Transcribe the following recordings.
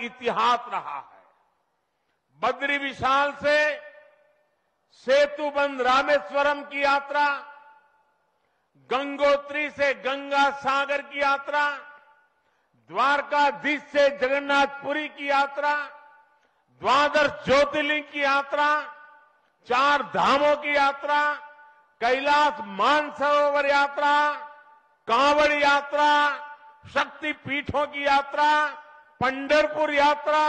इतिहास रहा है। बद्री विशाल से सेतुबंध रामेश्वरम की यात्रा, गंगोत्री से गंगा सागर की यात्रा, द्वारकाधीश से जगन्नाथपुरी की यात्रा, द्वादश ज्योतिर्लिंग की यात्रा, 4 धामों की यात्रा, कैलाश मानसरोवर यात्रा, कांवड़ यात्रा, शक्ति पीठों की यात्रा, पंढरपुर यात्रा,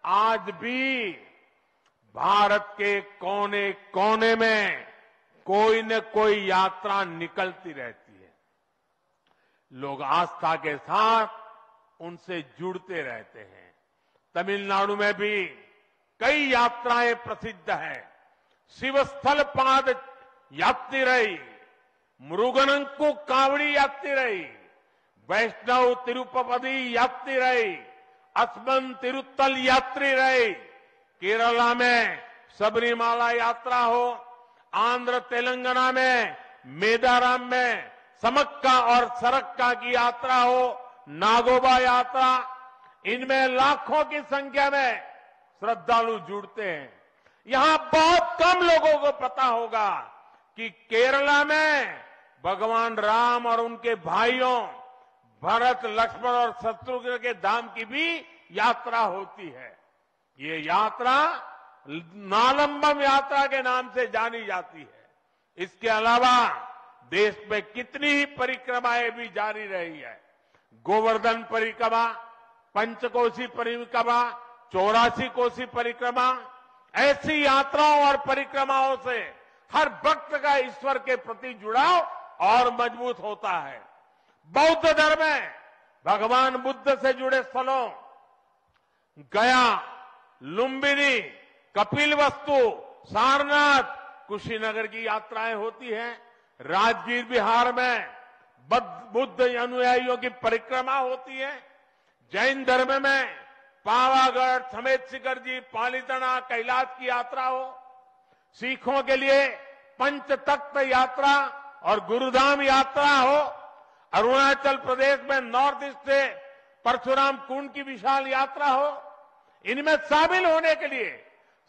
आज भी भारत के कोने कोने में कोई न कोई यात्रा निकलती रहती है। लोग आस्था के साथ उनसे जुड़ते रहते हैं। तमिलनाडु में भी कई यात्राएं प्रसिद्ध हैं। शिवस्थल पाद यात्रिरई, मुरुगनंकु कावड़ी यात्रिरई, वैष्णव तिरुपति यात्रिरई, अस्मन तिरुत्तल यात्रिरई, केरला में सबरीमाला यात्रा हो, आंध्र तेलंगाना में मेदाराम में समक्का और सरक्का की यात्रा हो, नागोबा यात्रा, इनमें लाखों की संख्या में श्रद्धालु जुड़ते हैं। यहां बहुत कम लोगों को पता होगा कि केरला में भगवान राम और उनके भाइयों भरत, लक्ष्मण और शत्रुघ्न के धाम की भी यात्रा होती है। ये यात्रा नालंबम यात्रा के नाम से जानी जाती है। इसके अलावा देश में कितनी ही परिक्रमाएं भी जारी रही है। गोवर्धन परिक्रमा, पंचकोशी परिक्रमा, 84 कोसी परिक्रमा, ऐसी यात्राओं और परिक्रमाओं से हर भक्त का ईश्वर के प्रति जुड़ाव और मजबूत होता है। बौद्ध धर्म में भगवान बुद्ध से जुड़े स्थलों गया, लुम्बिनी, कपिलवस्तु, सारनाथ, कुशीनगर की यात्राएं होती हैं। राजगीर बिहार में बुद्ध अनुयायियों की परिक्रमा होती है। जैन धर्म में पावागढ़, समेत शिखर जी, पालीताना, कैलाश की यात्रा हो। सिखों के लिए पंच तख्त यात्रा और गुरुधाम यात्रा हो। अरुणाचल प्रदेश में नॉर्थ ईस्ट से परशुराम कुंड की विशाल यात्रा हो। इनमें शामिल होने के लिए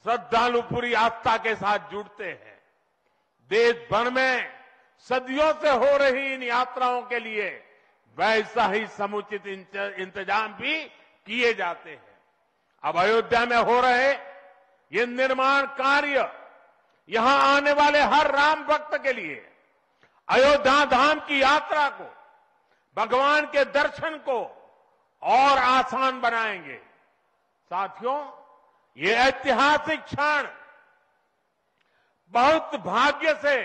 श्रद्धालु पूरी आस्था के साथ जुड़ते हैं। देश भर में सदियों से हो रही इन यात्राओं के लिए वैसा ही समुचित इंतजाम भी किए जाते हैं। अब अयोध्या में हो रहे ये निर्माण कार्य यहां आने वाले हर राम भक्त के लिए अयोध्या धाम की यात्रा को, भगवान के दर्शन को और आसान बनाएंगे। साथियों, ये ऐतिहासिक क्षण बहुत भाग्य से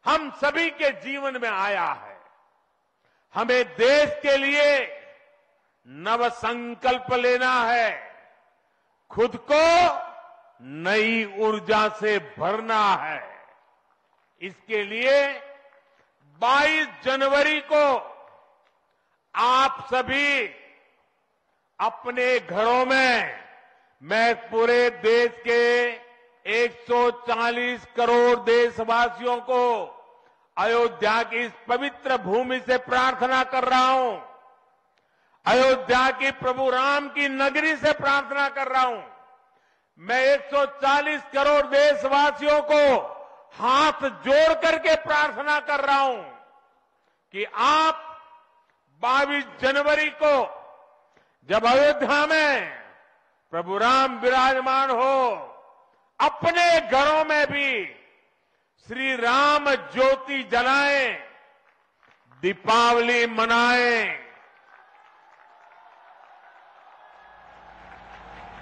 हम सभी के जीवन में आया है। हमें देश के लिए नव संकल्प लेना है, खुद को नई ऊर्जा से भरना है। इसके लिए 22 जनवरी को आप सभी अपने घरों में, मैं पूरे देश के 140 करोड़ देशवासियों को अयोध्या की इस पवित्र भूमि से प्रार्थना कर रहा हूं। अयोध्या की प्रभु राम की नगरी से प्रार्थना कर रहा हूं। मैं 140 करोड़ देशवासियों को हाथ जोड़ करके प्रार्थना कर रहा हूं कि आप 22 जनवरी को जब अयोध्या में प्रभु राम विराजमान हो, अपने घरों में भी श्री राम ज्योति जलाएं, दीपावली मनाएं।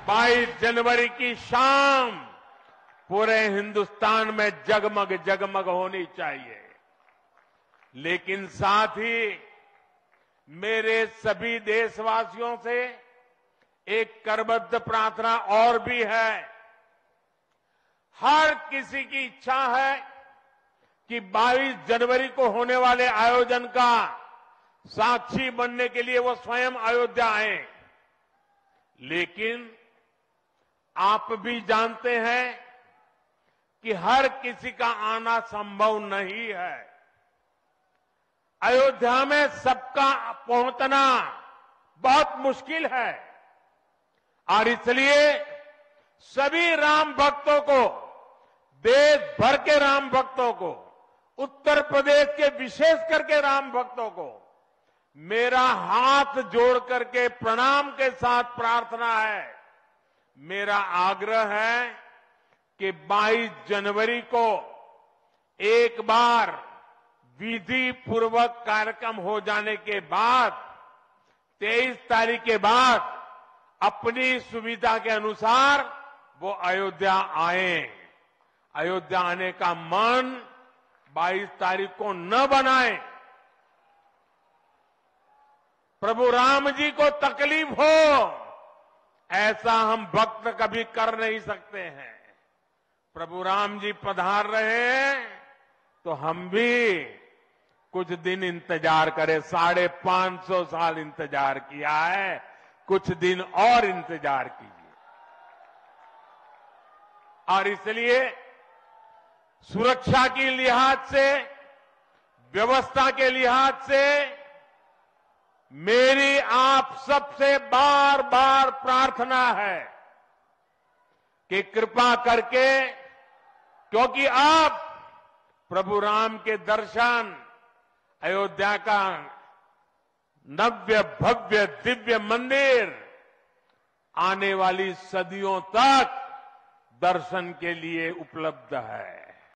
22 जनवरी की शाम पूरे हिंदुस्तान में जगमग जगमग होनी चाहिए। लेकिन साथ ही मेरे सभी देशवासियों से एक करबद्ध प्रार्थना और भी है। हर किसी की इच्छा है कि 22 जनवरी को होने वाले आयोजन का साक्षी बनने के लिए वो स्वयं अयोध्या आए। लेकिन आप भी जानते हैं कि हर किसी का आना संभव नहीं है। अयोध्या में सबका पहुंचना बहुत मुश्किल है। और इसलिए सभी राम भक्तों को, देश भर के राम भक्तों को, उत्तर प्रदेश के विशेष करके राम भक्तों को मेरा हाथ जोड़ करके प्रणाम के साथ प्रार्थना है, मेरा आग्रह है कि 22 जनवरी को एक बार विधि पूर्वक कार्यक्रम हो जाने के बाद 23 तारीख के बाद अपनी सुविधा के अनुसार वो अयोध्या आए। अयोध्या आने का मन 22 तारीख को न बनाए। प्रभु राम जी को तकलीफ हो ऐसा हम भक्त कभी कर नहीं सकते हैं। प्रभु राम जी पधार रहे हैं तो हम भी कुछ दिन इंतजार करें। 550 साल इंतजार किया है, कुछ दिन और इंतजार कीजिए। और इसलिए सुरक्षा के लिहाज से, व्यवस्था के लिहाज से मेरी आप सबसे बार बार प्रार्थना है कि कृपा करके, क्योंकि आप प्रभु राम के दर्शन, अयोध्या का नव्य भव्य दिव्य मंदिर आने वाली सदियों तक दर्शन के लिए उपलब्ध है।